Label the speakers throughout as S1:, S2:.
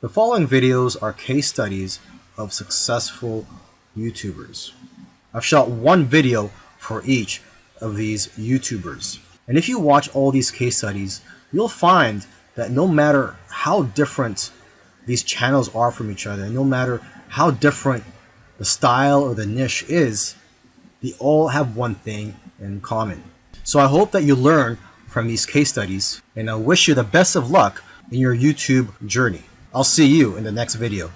S1: The following videos are case studies of successful YouTubers. I've shot one video for each of these YouTubers. And if you watch all these case studies, you'll find that no matter how different these channels are from each other, no matter how different the style or the niche is, they all have one thing in common. So I hope that you learn from these case studies, and I wish you the best of luck in your YouTube journey. I'll see you in the next video.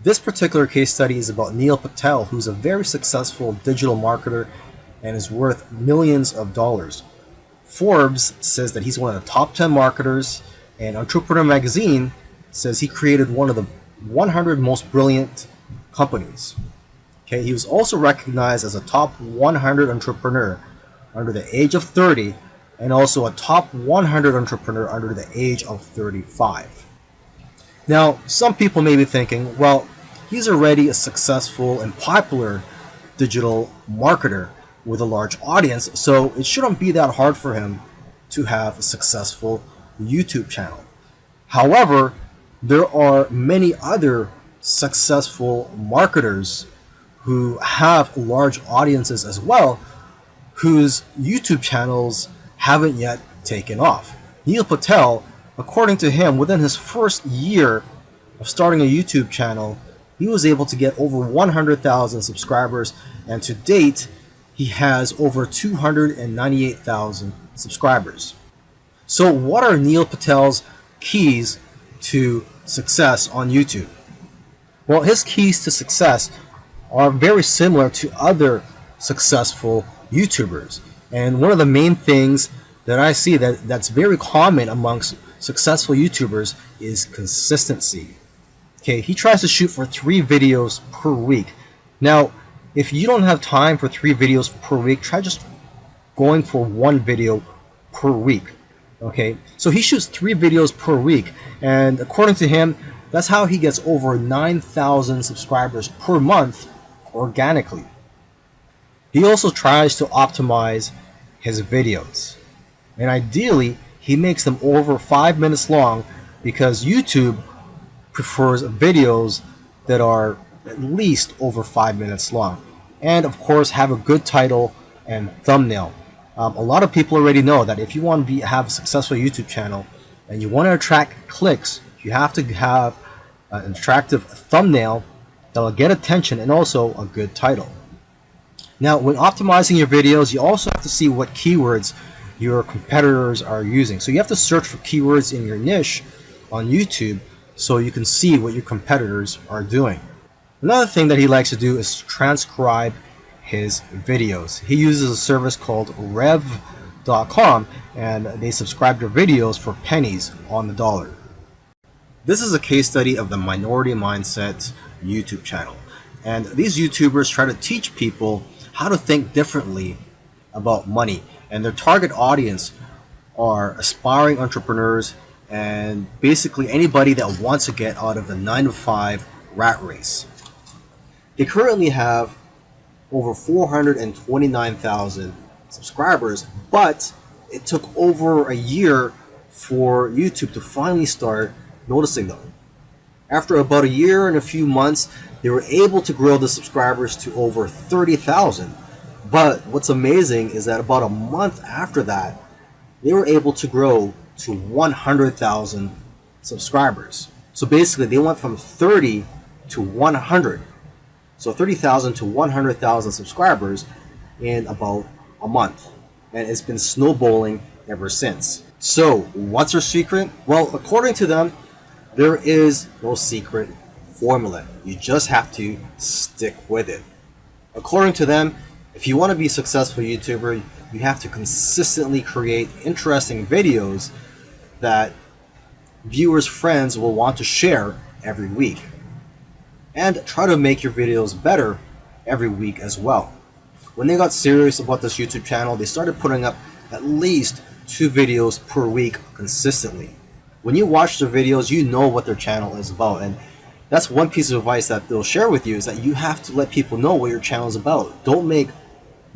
S1: This particular case study is about Neil Patel, who's a very successful digital marketer and is worth millions of dollars. Forbes says that he's one of the top 10 marketers, and Entrepreneur Magazine says he created one of the 100 most brilliant companies. Okay, he was also recognized as a top 100 entrepreneur under the age of 30 and also a top 100 entrepreneur under the age of 35. Now, some people may be thinking, well, he's already a successful and popular digital marketer with a large audience, so it shouldn't be that hard for him to have a successful YouTube channel. However, there are many other successful marketers who have large audiences as well, whose YouTube channels haven't yet taken off. Neil Patel, according to him, within his first year of starting a YouTube channel, he was able to get over 100,000 subscribers, and to date, he has over 298,000 subscribers. So what are Neil Patel's keys to success on YouTube? Well, his keys to success are very similar to other successful YouTubers. And one of the main things that I see that's very common amongst successful YouTubers is consistency. Okay, he tries to shoot for 3 videos per week. Now, if you don't have time for 3 videos per week, try just going for 1 video per week. Okay, so he shoots 3 videos per week, and according to him, that's how he gets over 9,000 subscribers per month organically. He also tries to optimize his videos, and ideally he makes them over 5 minutes long because YouTube prefers videos that are at least over 5 minutes long, and of course have a good title and thumbnail. A lot of people already know that if you want to have a successful YouTube channel and you want to attract clicks, you have to have an attractive thumbnail that will get attention and also a good title. Now, when optimizing your videos, you also have to see what keywords your competitors are using. So you have to search for keywords in your niche on YouTube so you can see what your competitors are doing. Another thing that he likes to do is transcribe his videos. He uses a service called rev.com, and they subscribe to videos for pennies on the dollar. This is a case study of the Minority Mindset YouTube channel. And these YouTubers try to teach people how to think differently about money. And their target audience are aspiring entrepreneurs and basically anybody that wants to get out of the 9-to-5 rat race. They currently have over 429,000 subscribers, but it took over a year for YouTube to finally start noticing them. After about a year and a few months, they were able to grow the subscribers to over 30,000. But what's amazing is that about a month after that, they were able to grow to 100,000 subscribers. So basically, they went from 30 to 100. So 30,000 to 100,000 subscribers in about a month. And it's been snowballing ever since. So what's their secret? Well, according to them, there is no secret formula. You just have to stick with it. According to them, if you want to be a successful YouTuber, you have to consistently create interesting videos that viewers' friends will want to share every week. And try to make your videos better every week as well. When they got serious about this YouTube channel, they started putting up at least 2 videos per week consistently. When you watch their videos, you know what their channel is about, and that's one piece of advice that they'll share with you, is that you have to let people know what your channel is about. Don't make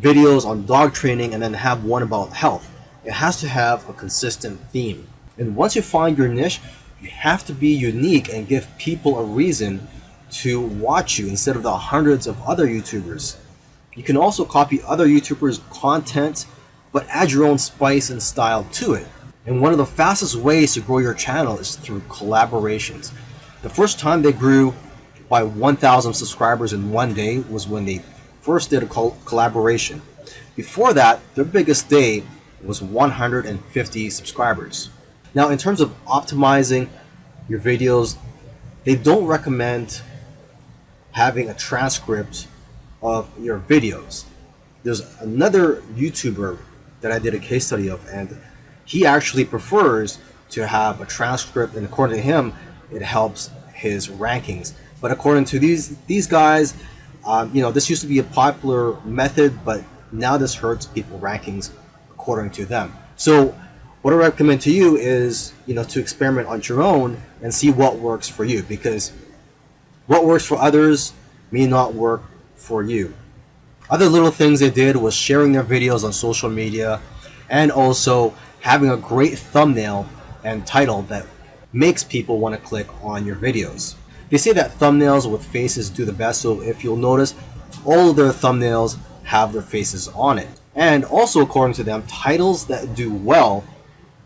S1: videos on dog training and then have one about health. It has to have a consistent theme. And once you find your niche, You have to be unique and give people a reason to watch you instead of the hundreds of other YouTubers. You can also copy other YouTubers' content, but add your own spice and style to it. And one of the fastest ways to grow your channel is through collaborations. The first time they grew by 1,000 subscribers in one day was when they first did a collaboration. Before that, their biggest day was 150 subscribers. Now, in terms of optimizing your videos, they don't recommend having a transcript of your videos. There's another YouTuber that I did a case study of, and he actually prefers to have a transcript, and according to him, it helps his rankings. But according to these guys, this used to be a popular method, but now this hurts people rankings according to them. So what I recommend to you is, to experiment on your own and see what works for you, because what works for others may not work for you. Other little things they did was sharing their videos on social media, and also having a great thumbnail and title that makes people want to click on your videos. They say that thumbnails with faces do the best, so if you'll notice, all of their thumbnails have their faces on it. And also, according to them, titles that do well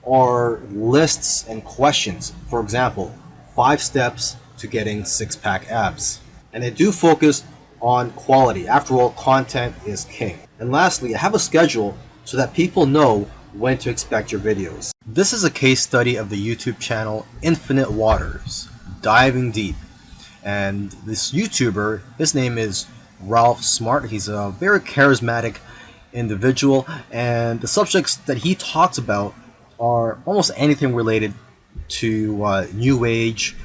S1: are lists and questions. For example, 5 steps to getting 6-pack abs. And they do focus on quality. After all, content is king. And lastly, have a schedule so that people know when to expect your videos. This is a case study of the YouTube channel Infinite Waters, diving deep. And this YouTuber, his name is Ralph Smart. He's a very charismatic individual, and the subjects that he talks about are almost anything related to New Age,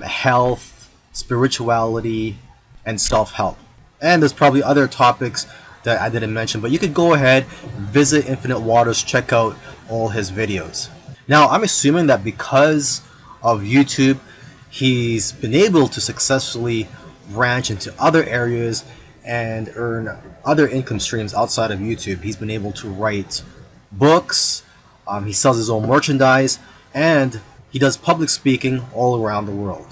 S1: health, spirituality, and self-help. And there's probably other topics that I didn't mention, but you could go ahead, visit Infinite Waters, check out all his videos. Now, I'm assuming that because of YouTube, he's been able to successfully branch into other areas and earn other income streams outside of YouTube. He's been able to write books, he sells his own merchandise, and he does public speaking all around the world.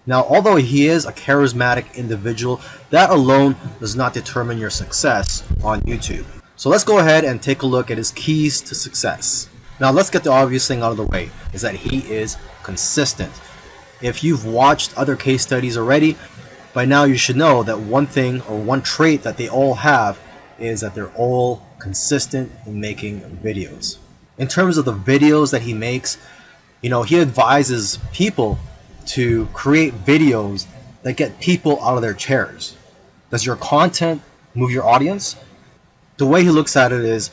S1: Now, although he is a charismatic individual, that alone does not determine your success on YouTube. So let's go ahead and take a look at his keys to success. Now, let's get the obvious thing out of the way, is that he is consistent. If you've watched other case studies already, by now you should know that one thing or one trait that they all have is that they're all consistent in making videos. In terms of the videos that he makes, he advises people to create videos that get people out of their chairs. Does your content move your audience? The way he looks at it is,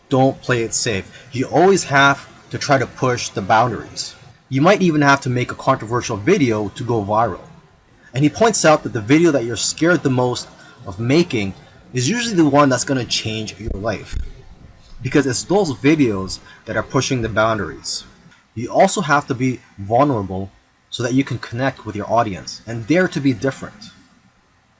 S1: don't play it safe. You always have to try to push the boundaries. You might even have to make a controversial video to go viral. And he points out that the video that you're scared the most of making is usually the one that's going to change your life, because it's those videos that are pushing the boundaries. You also have to be vulnerable so that you can connect with your audience and dare to be different.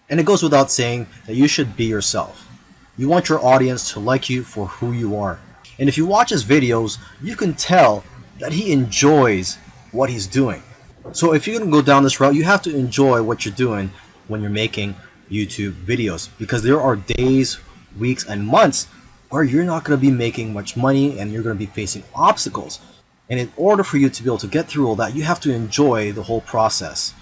S1: And it goes without saying that you should be yourself. You want your audience to like you for who you are. And if you watch his videos, you can tell that he enjoys what he's doing. So if you're going to go down this route, you have to enjoy what you're doing when you're making YouTube videos, because there are days, weeks, and months where you're not going to be making much money and you're going to be facing obstacles. And in order for you to be able to get through all that, you have to enjoy the whole process.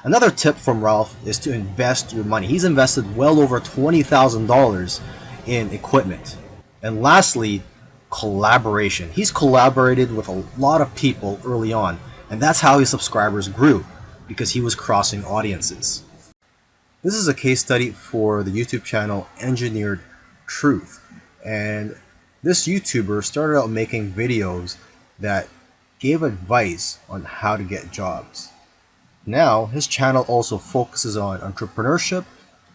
S1: Another tip from Ralph is to invest your money. He's invested well over $20,000 in equipment. And lastly, collaboration. He's collaborated with a lot of people early on, and that's how his subscribers grew, because he was crossing audiences. This is a case study for the YouTube channel Engineered Truth. And this YouTuber started out making videos that gave advice on how to get jobs. Now, his channel also focuses on entrepreneurship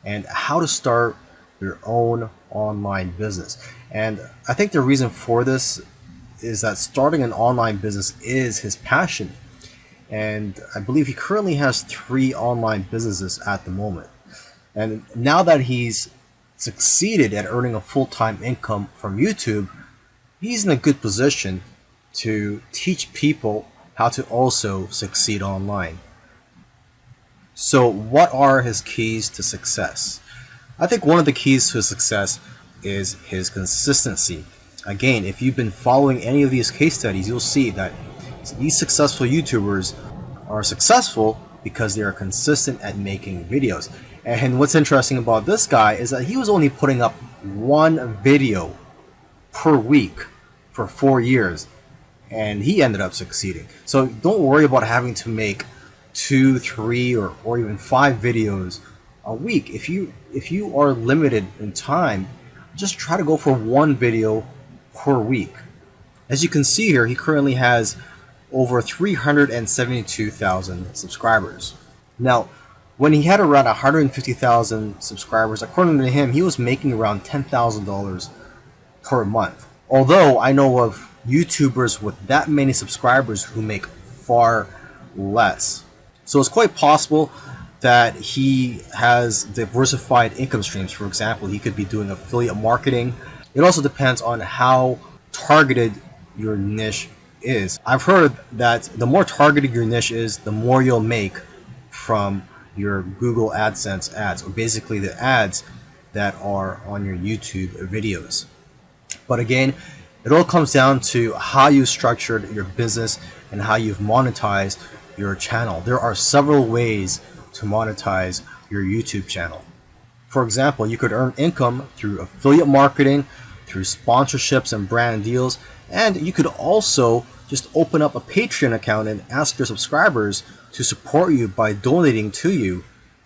S1: and how to start your own online business. And I think the reason for this is that starting an online business is his passion. And I believe he currently has 3 online businesses at the moment. And now that he's succeeded at earning a full-time income from YouTube, he's in a good position to teach people how to also succeed online. So what are his keys to success? I think one of the keys to success is his consistency. Again, if you've been following any of these case studies, you'll see that these successful YouTubers are successful because they are consistent at making videos. And what's interesting about this guy is that he was only putting up one video per week for 4 years, and he ended up succeeding. So don't worry about having to make 2, 3, or even 5 videos a week. If you are limited in time, just try to go for one video per week. As you can see here, he currently has over 372,000 subscribers. Now, when he had around 150,000 subscribers, according to him, he was making around $10,000 per month. Although I know of YouTubers with that many subscribers who make far less. So it's quite possible that he has diversified income streams. For example, he could be doing affiliate marketing. It also depends on how targeted your niche is. I've heard that the more targeted your niche is, the more you'll make from your Google AdSense ads, or basically the ads that are on your YouTube videos. But again, it all comes down to how you structured your business and how you've monetized your channel. There are several ways to monetize your YouTube channel. For example, you could earn income through affiliate marketing, through sponsorships and brand deals, and you could also just open up a Patreon account and ask your subscribers to support you by donating to you,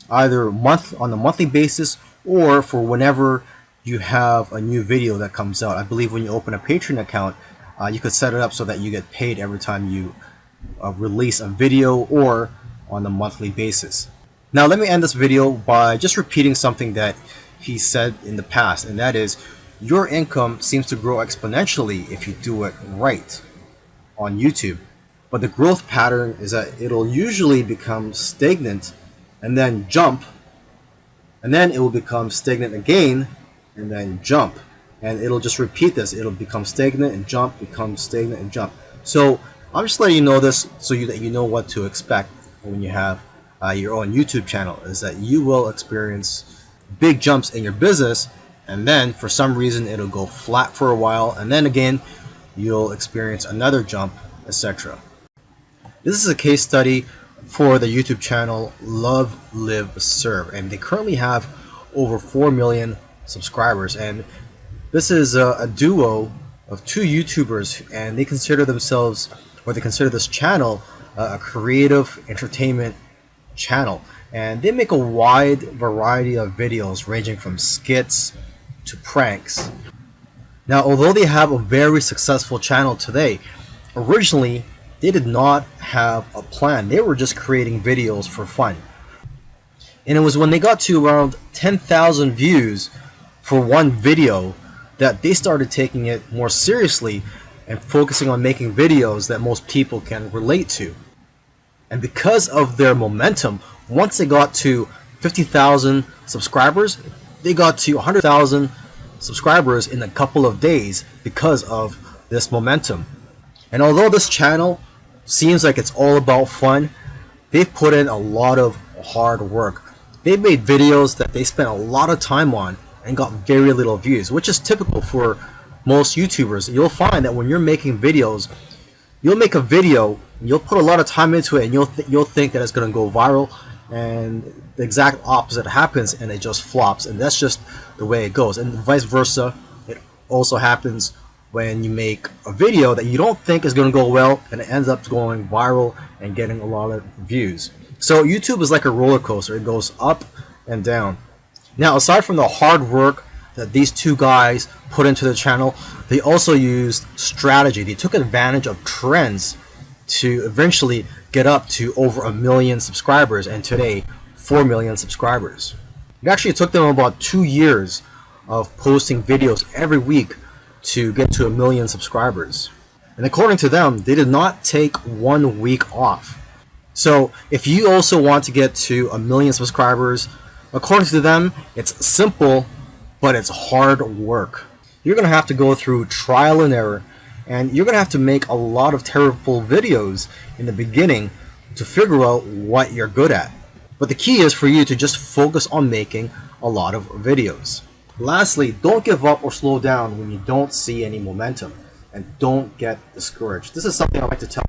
S1: either on a monthly basis or for whenever you have a new video that comes out. I believe when you open a Patreon account, you could set it up so that you get paid every time you release a video, or on a monthly basis. Now let me end this video by just repeating something that he said in the past, and that is, your income seems to grow exponentially if you do it right on YouTube. But the growth pattern is that it'll usually become stagnant and then jump, and then it will become stagnant again and then jump, and it'll just repeat this. It'll become stagnant and jump, become stagnant and jump. So I'm just letting you know this so that you know what to expect when you have your own YouTube channel, is that you will experience big jumps in your business, and then for some reason it'll go flat for a while, and then again you'll experience another jump, etc. This is a case study for the YouTube channel Love, Live, Serve, and they currently have over 4 million subscribers, and this is a duo of 2 YouTubers, and they consider themselves, or they consider this channel, a creative entertainment channel, and they make a wide variety of videos ranging from skits to pranks. Now, although they have a very successful channel today, originally they did not have a plan. They were just creating videos for fun, and it was when they got to around 10,000 views for one video that they started taking it more seriously and focusing on making videos that most people can relate to. And because of their momentum, once they got to 50,000 subscribers, they got to 100,000 subscribers in a couple of days because of this momentum. And although this channel seems like it's all about fun, they've put in a lot of hard work. They've made videos that they spent a lot of time on and got very little views, which is typical for most YouTubers. You'll find that when you're making videos, you'll make a video, you'll put a lot of time into it, and you'll think that it's going to go viral, and the exact opposite happens, and it just flops. And that's just the way it goes. And vice versa, it also happens when you make a video that you don't think is going to go well, and it ends up going viral and getting a lot of views. So YouTube is like a roller coaster. It goes up and down. Now, aside from the hard work that these 2 guys put into the channel, they also used strategy. They took advantage of trends to eventually get up to over 1 million subscribers, and today 4 million subscribers. It actually took them about 2 years of posting videos every week to get to 1 million subscribers. And according to them, they did not take 1 week off. So if you also want to get to 1 million subscribers, according to them, it's simple, but it's hard work. You're going to have to go through trial and error. And you're going to have to make a lot of terrible videos in the beginning to figure out what you're good at. But the key is for you to just focus on making a lot of videos. Lastly, don't give up or slow down when you don't see any momentum, and don't get discouraged. This is something I like to tell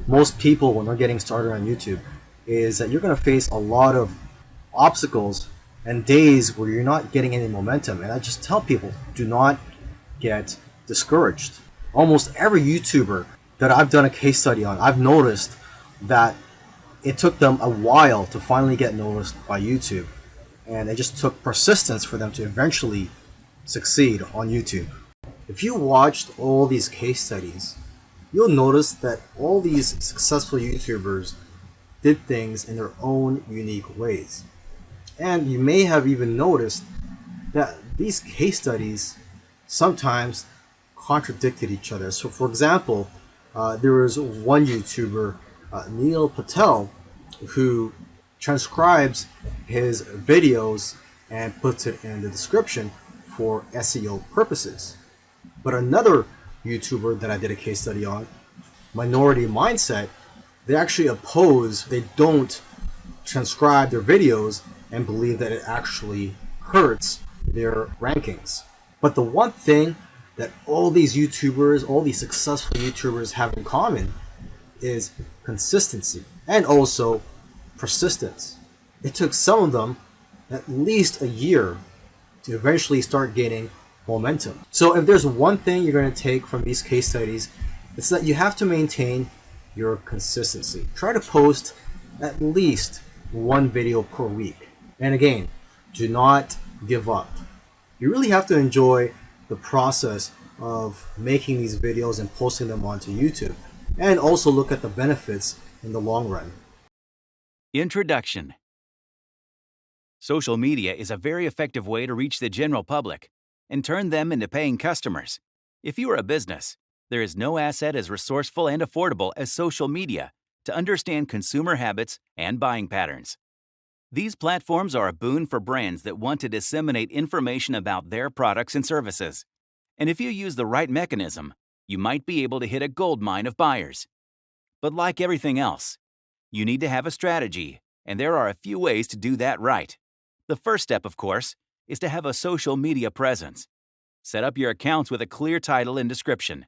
S1: most people when they're getting started on YouTube, is that you're going to face a lot of obstacles and days where you're not getting any momentum. And I just tell people, do not get discouraged. Almost every YouTuber that I've done a case study on, I've noticed that it took them a while to finally get noticed by YouTube. And it just took persistence for them to eventually succeed on YouTube. If you watched all these case studies, you'll notice that all these successful YouTubers did things in their own unique ways. And you may have even noticed that these case studies sometimes contradicted each other. So for example, there was one YouTuber, Neil Patel, who transcribes his videos and puts it in the description for SEO purposes. But another YouTuber that I did a case study on, Minority Mindset, they actually oppose, they don't transcribe their videos and believe that it actually hurts their rankings. But the one thing that all these YouTubers, all these successful YouTubers have in common is consistency and also persistence. It took some of them at least a year to eventually start gaining momentum. So if there's one thing you're going to take from these case studies, it's that you have to maintain your consistency. Try to post at least one video per week. And again, do not give up. You really have to enjoy the process of making these videos and posting them onto YouTube, and also look at the benefits in the long run.
S2: Introduction. Social media is a very effective way to reach the general public and turn them into paying customers. If you are a business, there is no asset as resourceful and affordable as social media to understand consumer habits and buying patterns. These platforms are a boon for brands that want to disseminate information about their products and services. And if you use the right mechanism, you might be able to hit a gold mine of buyers. But like everything else, you need to have a strategy, and there are a few ways to do that right. The first step, of course, is to have a social media presence. Set up your accounts with a clear title and description.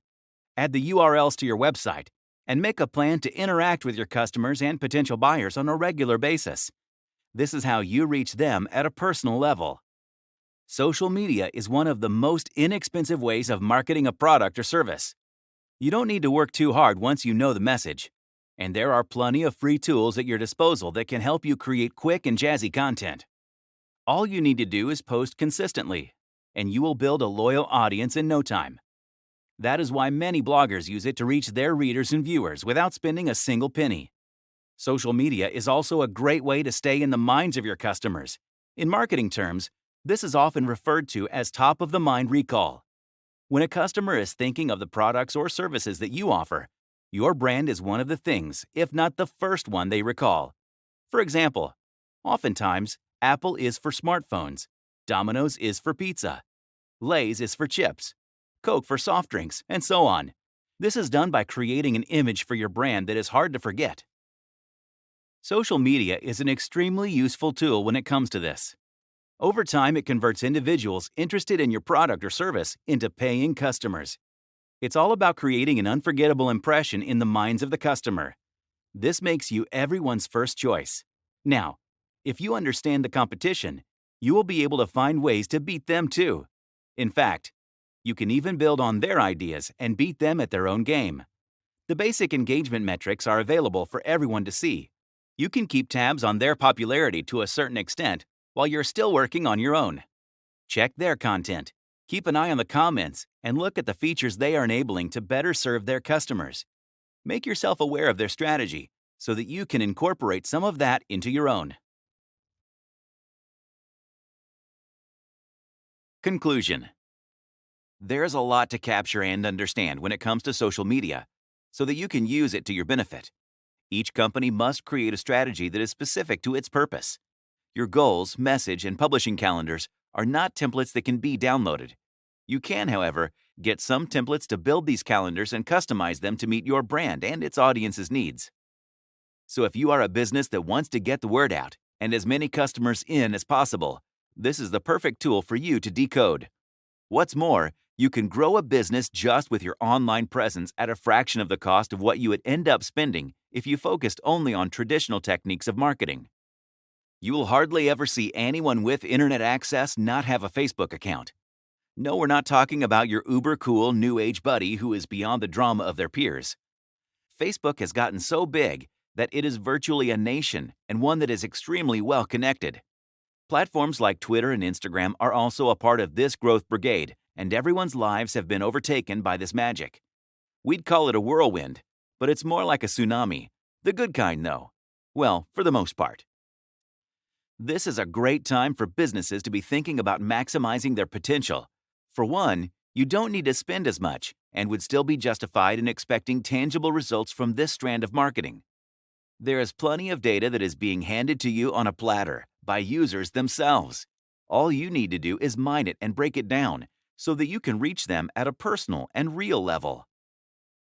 S2: Add the URLs to your website, and make a plan to interact with your customers and potential buyers on a regular basis. This is how you reach them at a personal level. Social media is one of the most inexpensive ways of marketing a product or service. You don't need to work too hard once you know the message, and there are plenty of free tools at your disposal that can help you create quick and jazzy content. All you need to do is post consistently, and you will build a loyal audience in no time. That is why many bloggers use it to reach their readers and viewers without spending a single penny. Social media is also a great way to stay in the minds of your customers. In marketing terms, this is often referred to as top-of-the-mind recall. When a customer is thinking of the products or services that you offer, your brand is one of the things, if not the first one they recall. For example, oftentimes, Apple is for smartphones, Domino's is for pizza, Lay's is for chips, Coke for soft drinks, and so on. This is done by creating an image for your brand that is hard to forget. Social media is an extremely useful tool when it comes to this. Over time, it converts individuals interested in your product or service into paying customers. It's all about creating an unforgettable impression in the minds of the customer. This makes you everyone's first choice. Now, if you understand the competition, you will be able to find ways to beat them too. In fact, you can even build on their ideas and beat them at their own game. The basic engagement metrics are available for everyone to see. You can keep tabs on their popularity to a certain extent while you're still working on your own. Check their content, keep an eye on the comments, and look at the features they are enabling to better serve their customers. Make yourself aware of their strategy so that you can incorporate some of that into your own. Conclusion. There's a lot to capture and understand when it comes to social media, so that you can use it to your benefit. Each company must create a strategy that is specific to its purpose. Your goals, message, and publishing calendars are not templates that can be downloaded. You can, however, Get some templates to build these calendars and customize them to meet your brand and its audience's needs. So if you are a business that wants to get the word out and as many customers in as possible, this is the perfect tool for you to decode. What's more, you can grow a business just with your online presence at a fraction of the cost of what you would end up spending if you focused only on traditional techniques of marketing. You will hardly ever see anyone with internet access not have a Facebook account. No, we're not talking about your uber cool new age buddy who is beyond the drama of their peers. Facebook has gotten so big that it is virtually a nation and one that is extremely well connected. Platforms like Twitter and Instagram are also a part of this growth brigade, and everyone's lives have been overtaken by this magic. We'd call it a whirlwind, but it's more like a tsunami. The good kind, though. Well, for the most part. This is a great time for businesses to be thinking about maximizing their potential. For one, you don't need to spend as much and would still be justified in expecting tangible results from this strand of marketing. There is plenty of data that is being handed to you on a platter by users themselves. All you need to do is mine it and break it down so that you can reach them at a personal and real level.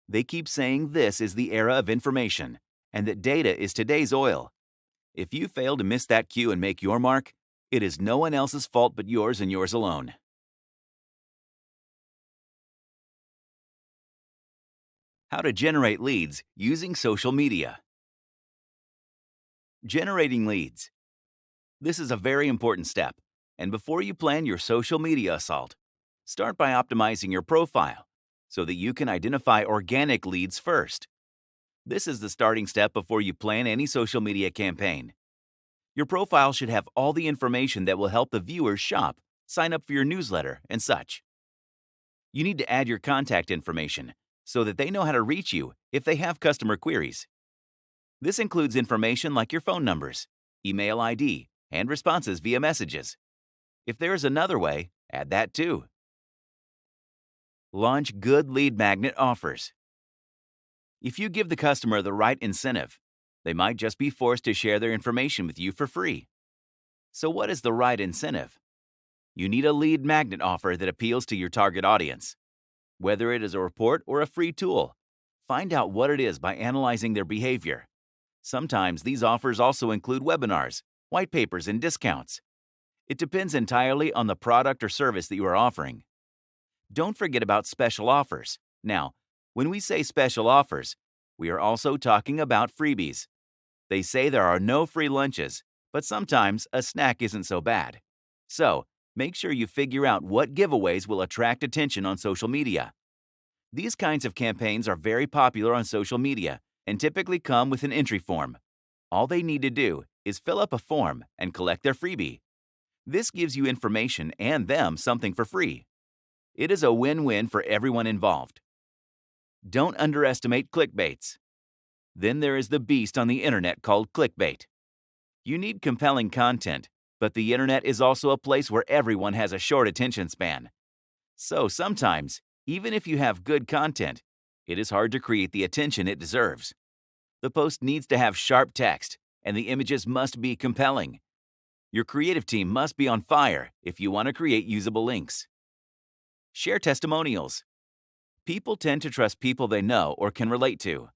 S2: They keep saying this is the era of information and that data is today's oil. If you fail to miss that cue and make your mark, it is no one else's fault but yours and yours alone. How to generate leads using social media. Generating leads. This is a very important step, and before you plan your social media assault, start by optimizing your profile so that you can identify organic leads first. This is the starting step before you plan any social media campaign. Your profile should have all the information that will help the viewers shop, sign up for your newsletter, and such. You need to add your contact information so that they know how to reach you if they have customer queries. This includes information like your phone numbers, email ID, and responses via messages. If there is another way, add that too. Launch good lead magnet offers. If you give the customer the right incentive, they might just be forced to share their information with you for free. So what is the right incentive? You need a lead magnet offer that appeals to your target audience. Whether it is a report or a free tool, find out what it is by analyzing their behavior. Sometimes these offers also include webinars, white papers, and discounts. It depends entirely on the product or service that you are offering. Don't forget about special offers. Now, when we say special offers, we are also talking about freebies. They say there are no free lunches, but sometimes a snack isn't so bad. So, make sure you figure out what giveaways will attract attention on social media. These kinds of campaigns are very popular on social media and typically come with an entry form. All they need to do is fill up a form and collect their freebie. This gives you information and them something for free. It is a win-win for everyone involved. Don't underestimate clickbaits. Then there is the beast on the internet called clickbait. You need compelling content, but the internet is also a place where everyone has a short attention span. So sometimes, even if you have good content, it is hard to create the attention it deserves. The post needs to have sharp text, and the images must be compelling. Your creative team must be on fire if you want to create usable links. Share testimonials. People tend to trust people they know or can relate to,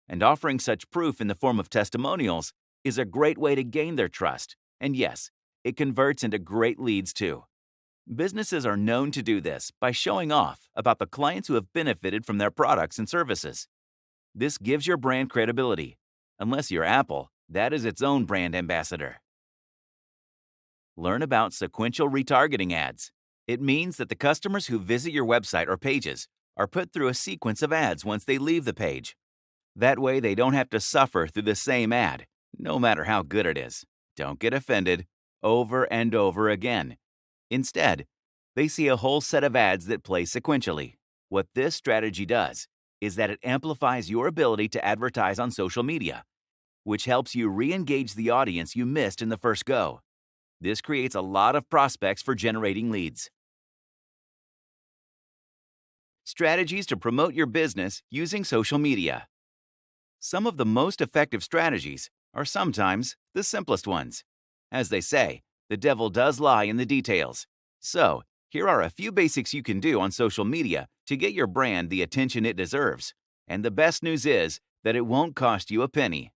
S2: and offering such proof in the form of testimonials is a great way to gain their trust, and yes, it converts into great leads too. Businesses are known to do this by showing off about the clients who have benefited from their products and services. This gives your brand credibility. Unless you're Apple, that is its own brand ambassador. Learn about sequential retargeting ads. It means that the customers who visit your website or pages are put through a sequence of ads once they leave the page. That way they don't have to suffer through the same ad, no matter how good it is. Don't get offended, over and over again. Instead, they see a whole set of ads that play sequentially. What this strategy does is that it amplifies your ability to advertise on social media, which helps you re-engage the audience you missed in the first go. This creates a lot of prospects for generating leads. Strategies to promote your business using social media. Some of the most effective strategies are sometimes the simplest ones. As they say, the devil does lie in the details. So, Here are a few basics you can do on social media to get your brand the attention it deserves. And the best news is that it won't cost you a penny.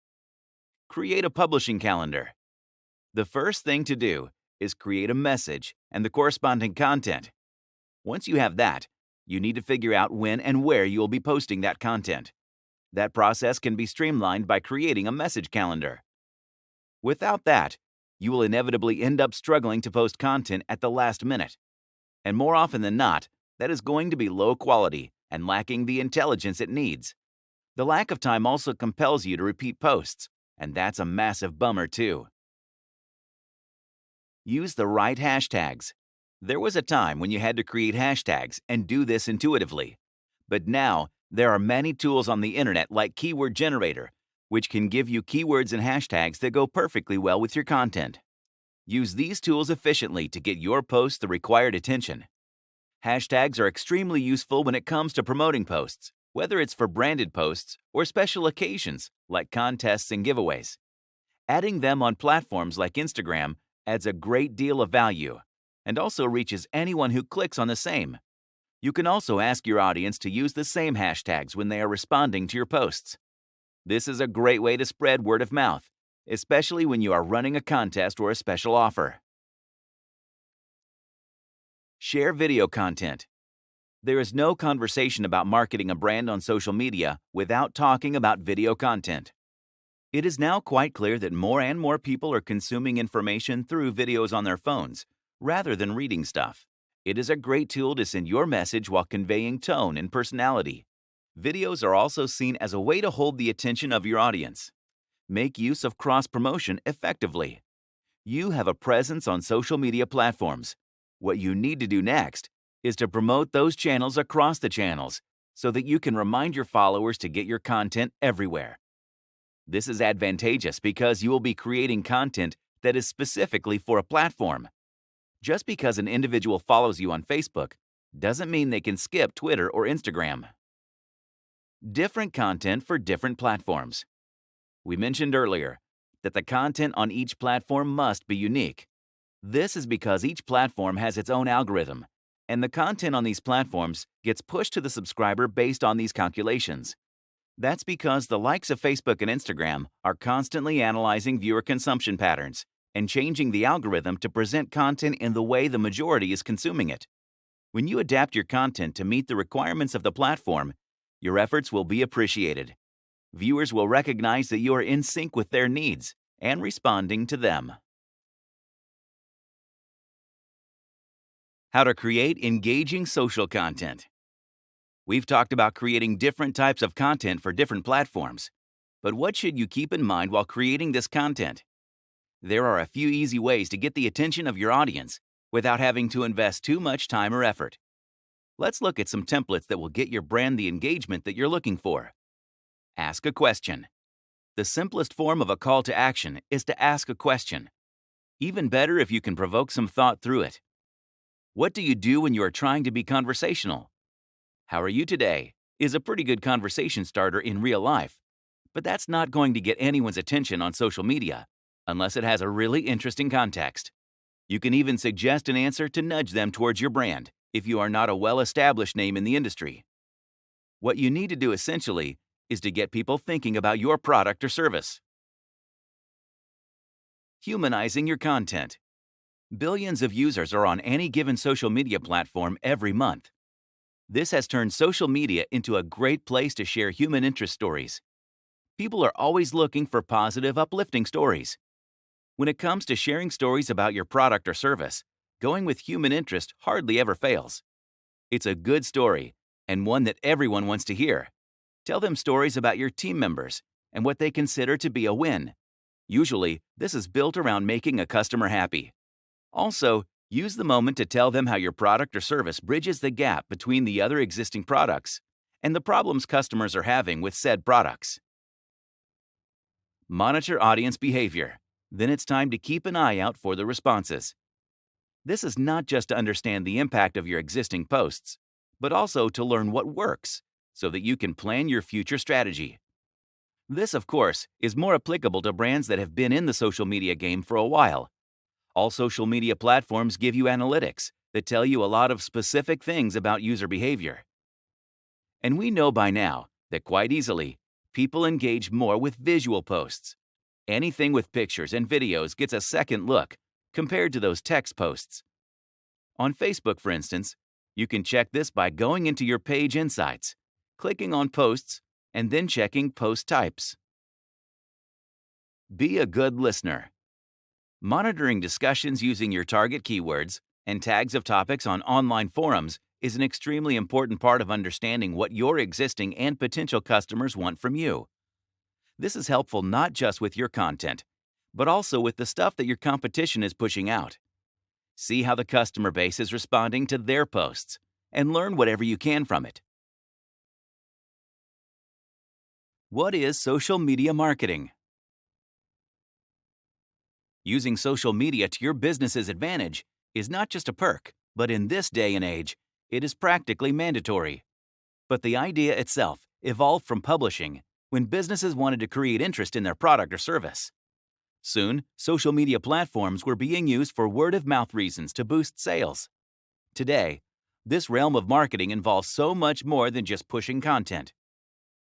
S2: Create a publishing calendar. The first thing to do is create a message and the corresponding content. Once you have that, you need to figure out when and where you will be posting that content. That process can be streamlined by creating a message calendar. Without that, you will inevitably end up struggling to post content at the last minute. And more often than not, that is going to be low quality and lacking the intelligence it needs. The lack of time also compels you to repeat posts, and that's a massive bummer too. Use the right hashtags. There was a time when you had to create hashtags and do this intuitively. But now, there are many tools on the internet like Keyword Generator, which can give you keywords and hashtags that go perfectly well with your content. Use these tools efficiently to get your posts the required attention. Hashtags are extremely useful when it comes to promoting posts, whether it's for branded posts or special occasions like contests and giveaways. Adding them on platforms like Instagram adds a great deal of value and also reaches anyone who clicks on the same. You can also ask your audience to use the same hashtags when they are responding to your posts. This is a great way to spread word of mouth, especially when you are running a contest or a special offer. Share video content. There is no conversation about marketing a brand on social media without talking about video content. It is now quite clear that more and more people are consuming information through videos on their phones, rather than reading stuff. It is a great tool to send your message while conveying tone and personality. Videos are also seen as a way to hold the attention of your audience. Make use of cross-promotion effectively. You have a presence on social media platforms. What you need to do next is to promote those channels across the channels so that you can remind your followers to get your content everywhere. This is advantageous because you will be creating content that is specifically for a platform. Just because an individual follows you on Facebook doesn't mean they can skip Twitter or Instagram. Different content for different platforms. We mentioned earlier that the content on each platform must be unique. This is because each platform has its own algorithm, and the content on these platforms gets pushed to the subscriber based on these calculations. That's because the likes of Facebook and Instagram are constantly analyzing viewer consumption patterns and changing the algorithm to present content in the way the majority is consuming it. When you adapt your content to meet the requirements of the platform, your efforts will be appreciated. Viewers will recognize that you are in sync with their needs and responding to them. How to create engaging social content. We've talked about creating different types of content for different platforms. But what should you keep in mind while creating this content? There are a few easy ways to get the attention of your audience without having to invest too much time or effort. Let's look at some templates that will get your brand the engagement that you're looking for. Ask a question. The simplest form of a call to action is to ask a question. Even better if you can provoke some thought through it. What do you do when you are trying to be conversational? How are you today is a pretty good conversation starter in real life, but that's not going to get anyone's attention on social media unless it has a really interesting context. You can even suggest an answer to nudge them towards your brand if you are not a well-established name in the industry. What you need to do essentially is to get people thinking about your product or service. Humanizing your content. Billions of users are on any given social media platform every month. This has turned social media into a great place to share human interest stories. People are always looking for positive, uplifting stories. When it comes to sharing stories about your product or service, going with human interest hardly ever fails. It's a good story and one that everyone wants to hear. Tell them stories about your team members and what they consider to be a win. Usually, this is built around making a customer happy. Also, use the moment to tell them how your product or service bridges the gap between the other existing products and the problems customers are having with said products. Monitor audience behavior. Then it's time to keep an eye out for the responses. This is not just to understand the impact of your existing posts, but also to learn what works so that you can plan your future strategy. This, of course, is more applicable to brands that have been in the social media game for a while. All social media platforms give you analytics, that tell you a lot of specific things about user behavior. And we know by now that quite easily, people engage more with visual posts. Anything with pictures and videos gets a second look compared to those text posts. On Facebook, for instance, you can check this by going into your page insights, clicking on posts, and then checking post types. Be a good listener. Monitoring discussions using your target keywords and tags of topics on online forums is an extremely important part of understanding what your existing and potential customers want from you. This is helpful not just with your content, but also with the stuff that your competition is pushing out. See how the customer base is responding to their posts and learn whatever you can from it. What is social media marketing? Using social media to your business's advantage is not just a perk, but in this day and age, it is practically mandatory. But the idea itself evolved from publishing when businesses wanted to create interest in their product or service. Soon, social media platforms were being used for word-of-mouth reasons to boost sales. Today, this realm of marketing involves so much more than just pushing content.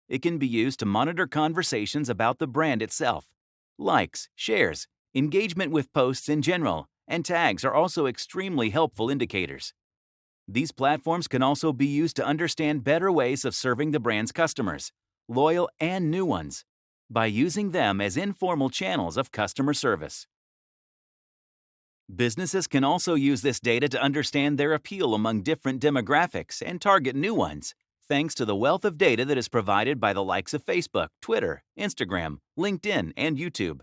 S2: It can be used to monitor conversations about the brand itself. Likes, shares, engagement with posts in general, and tags are also extremely helpful indicators. These platforms can also be used to understand better ways of serving the brand's customers, loyal and new ones, by using them as informal channels of customer service. Businesses can also use this data to understand their appeal among different demographics and target new ones, thanks to the wealth of data that is provided by the likes of Facebook, Twitter, Instagram, LinkedIn, and YouTube.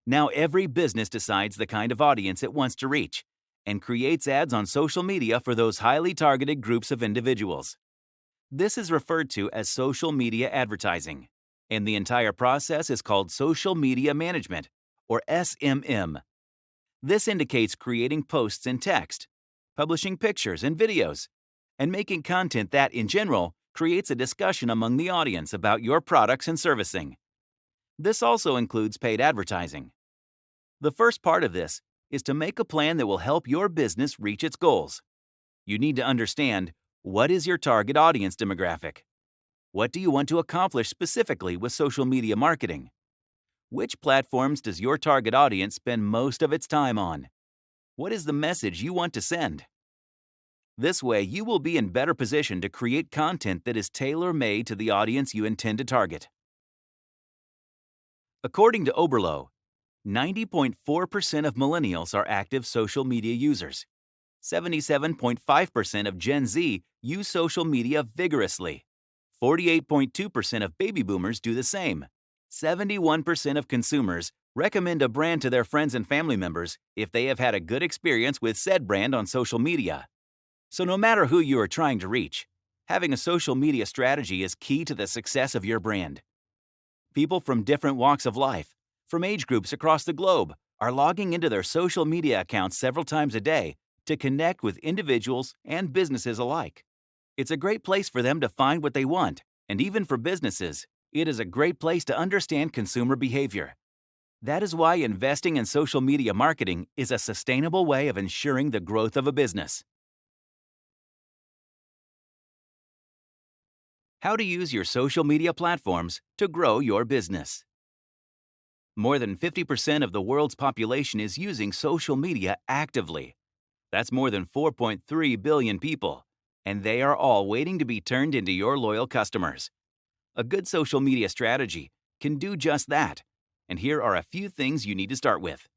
S2: Now every business decides the kind of audience it wants to reach and creates ads on social media for those highly targeted groups of individuals. This is referred to as social media advertising, and the entire process is called social media management, or SMM. This indicates creating posts in text, publishing pictures and videos, and making content that, in general, creates a discussion among the audience about your products and servicing. This also includes paid advertising. The first part of this is to make a plan that will help your business reach its goals. You need to understand, what is your target audience demographic? What do you want to accomplish specifically with social media marketing? Which platforms does your target audience spend most of its time on? What is the message you want to send? This way, you will be in better position to create content that is tailor-made to the audience you intend to target. According to Oberlo, 90.4% of millennials are active social media users. 77.5% of Gen Z use social media vigorously. 48.2% of baby boomers do the same. 71% of consumers recommend a brand to their friends and family members if they have had a good experience with said brand on social media. So no matter who you are trying to reach, having a social media strategy is key to the success of your brand. People from different walks of life, from age groups across the globe, are logging into their social media accounts several times a day to connect with individuals and businesses alike. It's a great place for them to find what they want, and even for businesses, it is a great place to understand consumer behavior. That is why investing in social media marketing is a sustainable way of ensuring the growth of a business. How to use your social media platforms to grow your business. More than 50% of the world's population is using social media actively. That's more than 4.3 billion people, and they are all waiting to be turned into your loyal customers. A good social media strategy can do just that, and here are a few things you need to start with.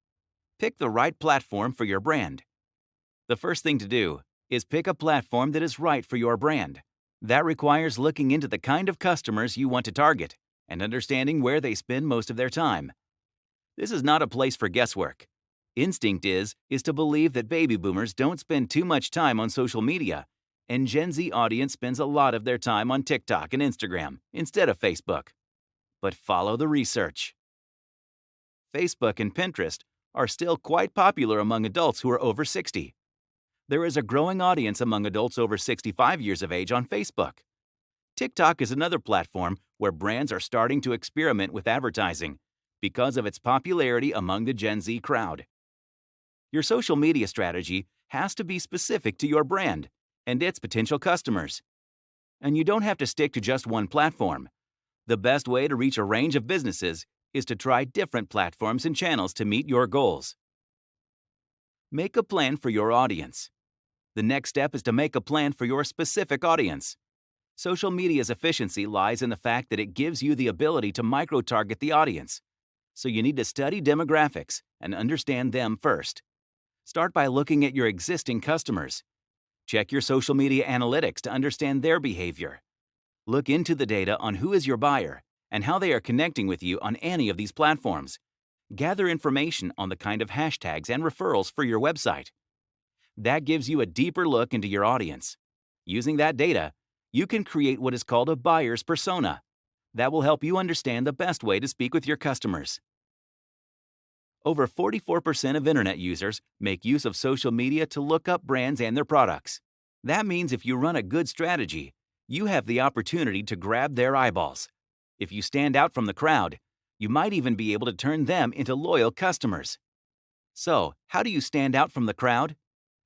S2: Pick the right platform for your brand. The first thing to do is pick a platform that is right for your brand. That requires looking into the kind of customers you want to target and understanding where they spend most of their time. This is not a place for guesswork. Instinct is to believe that baby boomers don't spend too much time on social media, and Gen Z audience spends a lot of their time on TikTok and Instagram instead of Facebook. But follow the research. Facebook and Pinterest are still quite popular among adults who are over 60. There is a growing audience among adults over 65 years of age on Facebook. TikTok is another platform where brands are starting to experiment with advertising because of its popularity among the Gen Z crowd. Your social media strategy has to be specific to your brand and its potential customers. And you don't have to stick to just one platform. The best way to reach a range of businesses is to try different platforms and channels to meet your goals. Make a plan for your audience. The next step is to make a plan for your specific audience. Social media's efficiency lies in the fact that it gives you the ability to micro-target the audience. So you need to study demographics and understand them first. Start by looking at your existing customers. Check your social media analytics to understand their behavior. Look into the data on who is your buyer and how they are connecting with you on any of these platforms. Gather information on the kind of hashtags and referrals for your website. That gives you a deeper look into your audience. Using that data, you can create what is called a buyer's persona. That will help you understand the best way to speak with your customers. Over 44% of internet users make use of social media to look up brands and their products. That means if you run a good strategy, you have the opportunity to grab their eyeballs. If you stand out from the crowd, you might even be able to turn them into loyal customers. So, how do you stand out from the crowd?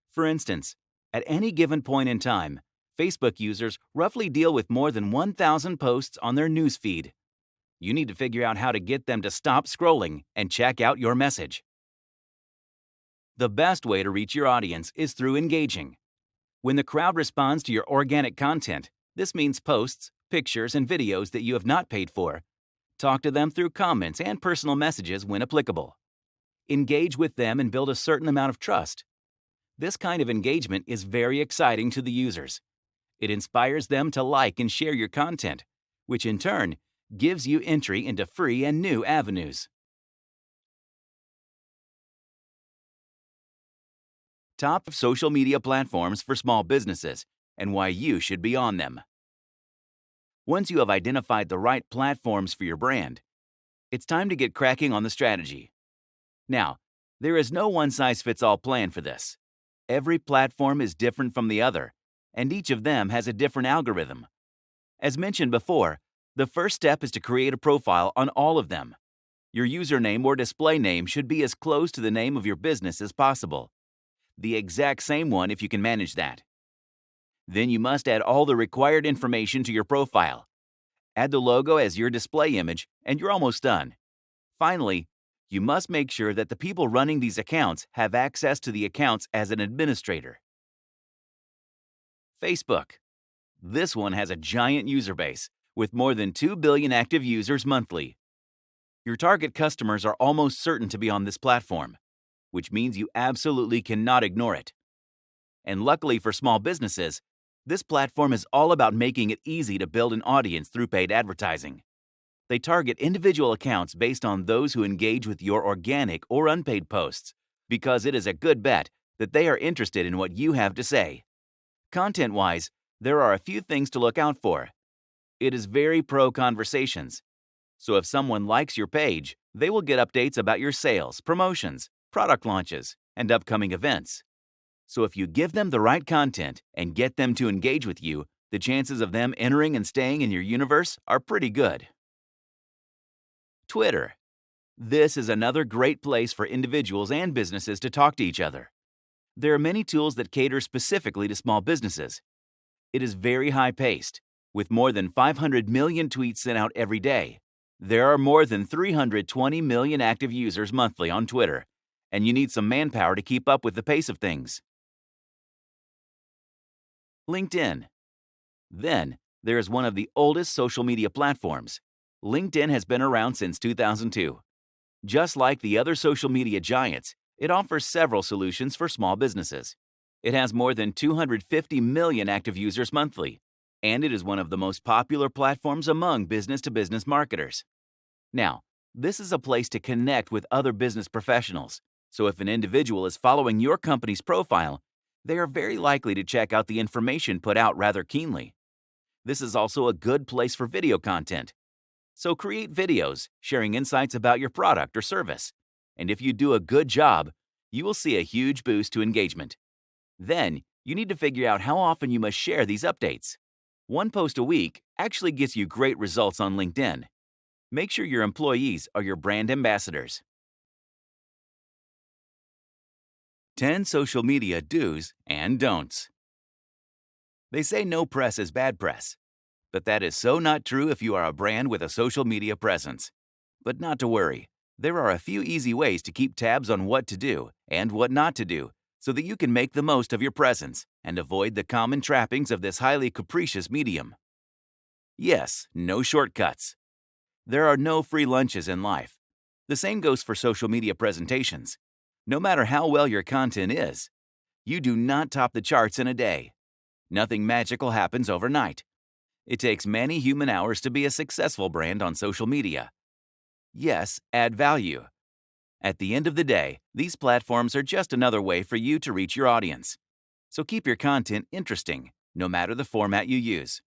S2: For instance, at any given point in time, Facebook users roughly deal with more than 1,000 posts on their news feed. You need to figure out how to get them to stop scrolling and check out your message. The best way to reach your audience is through engaging. When the crowd responds to your organic content, this means posts, pictures, and videos that you have not paid for. Talk to them through comments and personal messages when applicable. Engage with them and build a certain amount of trust. This kind of engagement is very exciting to the users. It inspires them to like and share your content, which in turn gives you entry into free and new avenues. Top social media platforms for small businesses and why you should be on them. Once you have identified the right platforms for your brand, it's time to get cracking on the strategy. Now, there is no one-size-fits-all plan for this. Every platform is different from the other, and each of them has a different algorithm. As mentioned before, the first step is to create a profile on all of them. Your username or display name should be as close to the name of your business as possible. The exact same one if you can manage that. Then you must add all the required information to your profile. Add the logo as your display image, and you're almost done. Finally, you must make sure that the people running these accounts have access to the accounts as an administrator. Facebook. This one has a giant user base, with more than 2 billion active users monthly. Your target customers are almost certain to be on this platform, which means you absolutely cannot ignore it. And luckily for small businesses, this platform is all about making it easy to build an audience through paid advertising. They target individual accounts based on those who engage with your organic or unpaid posts, because it is a good bet that they are interested in what you have to say. Content-wise, there are a few things to look out for. It is very pro-conversations. So if someone likes your page, they will get updates about your sales, promotions, product launches, and upcoming events. So if you give them the right content and get them to engage with you, the chances of them entering and staying in your universe are pretty good. Twitter. This is another great place for individuals and businesses to talk to each other. There are many tools that cater specifically to small businesses. It is very high-paced, with more than 500 million tweets sent out every day. There are more than 320 million active users monthly on Twitter, and you need some manpower to keep up with the pace of things. LinkedIn. Then, there is one of the oldest social media platforms. LinkedIn has been around since 2002. Just like the other social media giants, it offers several solutions for small businesses. It has more than 250 million active users monthly, and it is one of the most popular platforms among business-to-business marketers. Now, this is a place to connect with other business professionals, so if an individual is following your company's profile, they are very likely to check out the information put out rather keenly. This is also a good place for video content. So create videos sharing insights about your product or service, and if you do a good job, you will see a huge boost to engagement. Then, you need to figure out how often you must share these updates. One post a week actually gets you great results on LinkedIn. Make sure your employees are your brand ambassadors. 10 social media do's and don'ts. They say no press is bad press, but that is so not true if you are a brand with a social media presence. But not to worry, there are a few easy ways to keep tabs on what to do and what not to do so that you can make the most of your presence and avoid the common trappings of this highly capricious medium. Yes, no shortcuts. There are no free lunches in life. The same goes for social media presentations. No matter how well your content is, you do not top the charts in a day. Nothing magical happens overnight. It takes many human hours to be a successful brand on social media. Yes, add value. At the end of the day, these platforms are just another way for you to reach your audience. So keep your content interesting, no matter the format you use.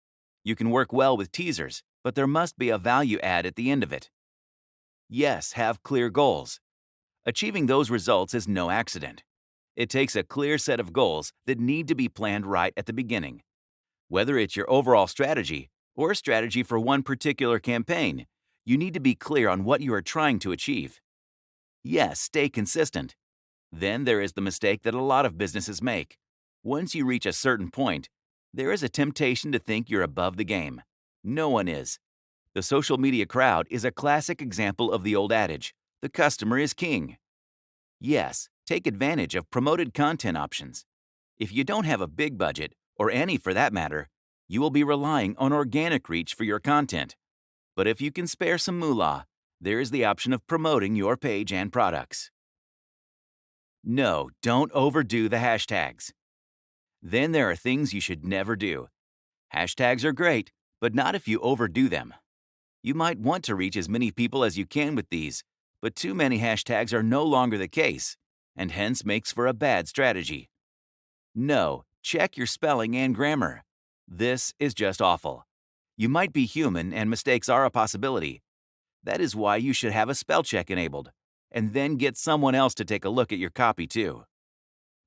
S2: You can work well with teasers, but there must be a value add at the end of it. Yes, have clear goals. Achieving those results is no accident. It takes a clear set of goals that need to be planned right at the beginning. Whether it's your overall strategy or a strategy for one particular campaign, you need to be clear on what you are trying to achieve. Yes, stay consistent. Then there is the mistake that a lot of businesses make. Once you reach a certain point, there is a temptation to think you're above the game. No one is. The social media crowd is a classic example of the old adage, the customer is king. Yes, take advantage of promoted content options. If you don't have a big budget, or any for that matter, you will be relying on organic reach for your content. But if you can spare some moolah, there is the option of promoting your page and products. No, don't overdo the hashtags. Then there are things you should never do. Hashtags are great, but not if you overdo them. You might want to reach as many people as you can with these, but too many hashtags are no longer the case, and hence makes for a bad strategy. No, check your spelling and grammar. This is just awful. You might be human and mistakes are a possibility. That is why you should have a spell check enabled, and then get someone else to take a look at your copy too.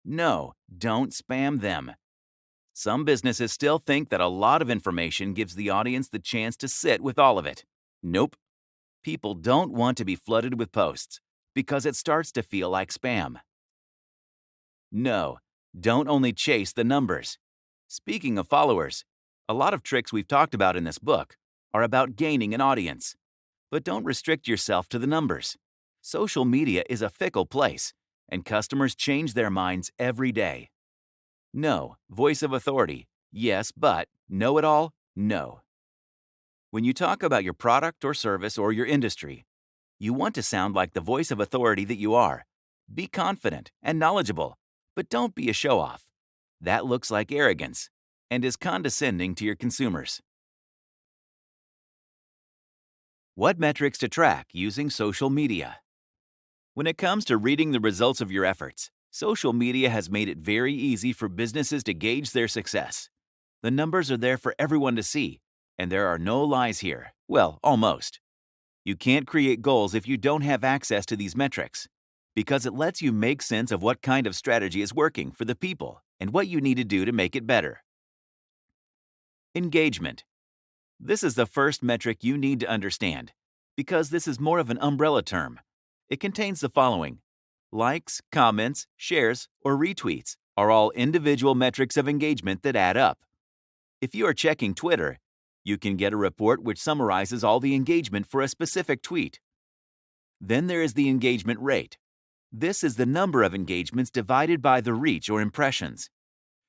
S2: No, don't spam them. Some businesses still think that a lot of information gives the audience the chance to sit with all of it. Nope. People don't want to be flooded with posts because it starts to feel like spam. No, don't only chase the numbers. Speaking of followers, a lot of tricks we've talked about in this book are about gaining an audience. But don't restrict yourself to the numbers. Social media is a fickle place, and customers change their minds every day. No, voice of authority, yes, but know-it-all, no. When you talk about your product or service or your industry, you want to sound like the voice of authority that you are. Be confident and knowledgeable, but don't be a show-off. That looks like arrogance and is condescending to your consumers. What metrics to track using social media? When it comes to reading the results of your efforts, social media has made it very easy for businesses to gauge their success. The numbers are there for everyone to see, and there are no lies here. Well, almost. You can't create goals if you don't have access to these metrics, because it lets you make sense of what kind of strategy is working for the people and what you need to do to make it better. Engagement. This is the first metric you need to understand, because this is more of an umbrella term. It contains the following: likes, comments, shares, or retweets are all individual metrics of engagement that add up. If you are checking Twitter, you can get a report which summarizes all the engagement for a specific tweet. Then there is the engagement rate. This is the number of engagements divided by the reach or impressions.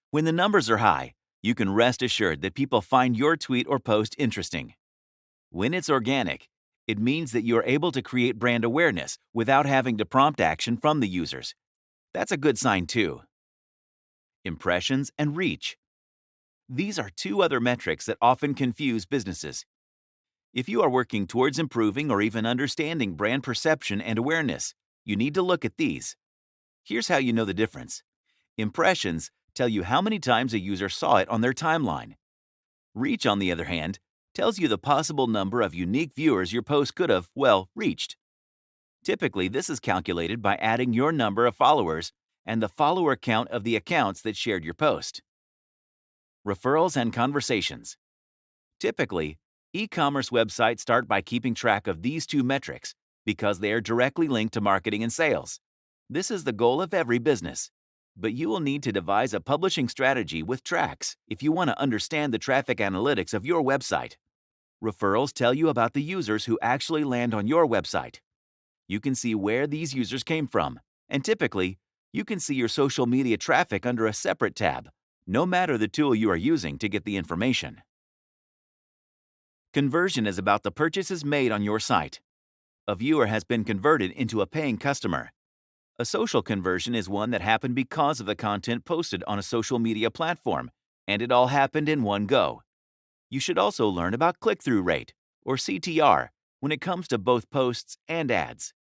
S2: When the numbers are high, you can rest assured that people find your tweet or post interesting. When it's organic, it means that you are able to create brand awareness without having to prompt action from the users. That's a good sign too. Impressions and reach. These are two other metrics that often confuse businesses. If you are working towards improving or even understanding brand perception and awareness, you need to look at these. Here's how you know the difference. Impressions tell you how many times a user saw it on their timeline. Reach, on the other hand, tells you the possible number of unique viewers your post could have, well, reached. Typically, this is calculated by adding your number of followers and the follower count of the accounts that shared your post. Referrals and conversations. Typically, e-commerce websites start by keeping track of these two metrics because they are directly linked to marketing and sales. This is the goal of every business. But you will need to devise a publishing strategy with tracks if you want to understand the traffic analytics of your website. Referrals tell you about the users who actually land on your website. You can see where these users came from, and typically, you can see your social media traffic under a separate tab, no matter the tool you are using to get the information. Conversion is about the purchases made on your site. A viewer has been converted into a paying customer. A social conversion is one that happened because of the content posted on a social media platform, and it all happened in one go. You should also learn about click-through rate, or CTR, when it comes to both posts and ads.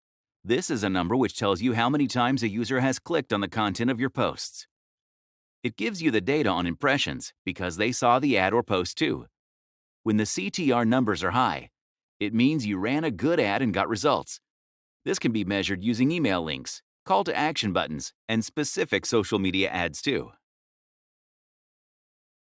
S2: This is a number which tells you how many times a user has clicked on the content of your posts. It gives you the data on impressions because they saw the ad or post too. When the CTR numbers are high, it means you ran a good ad and got results. This can be measured using email links, call to action buttons, and specific social media ads too.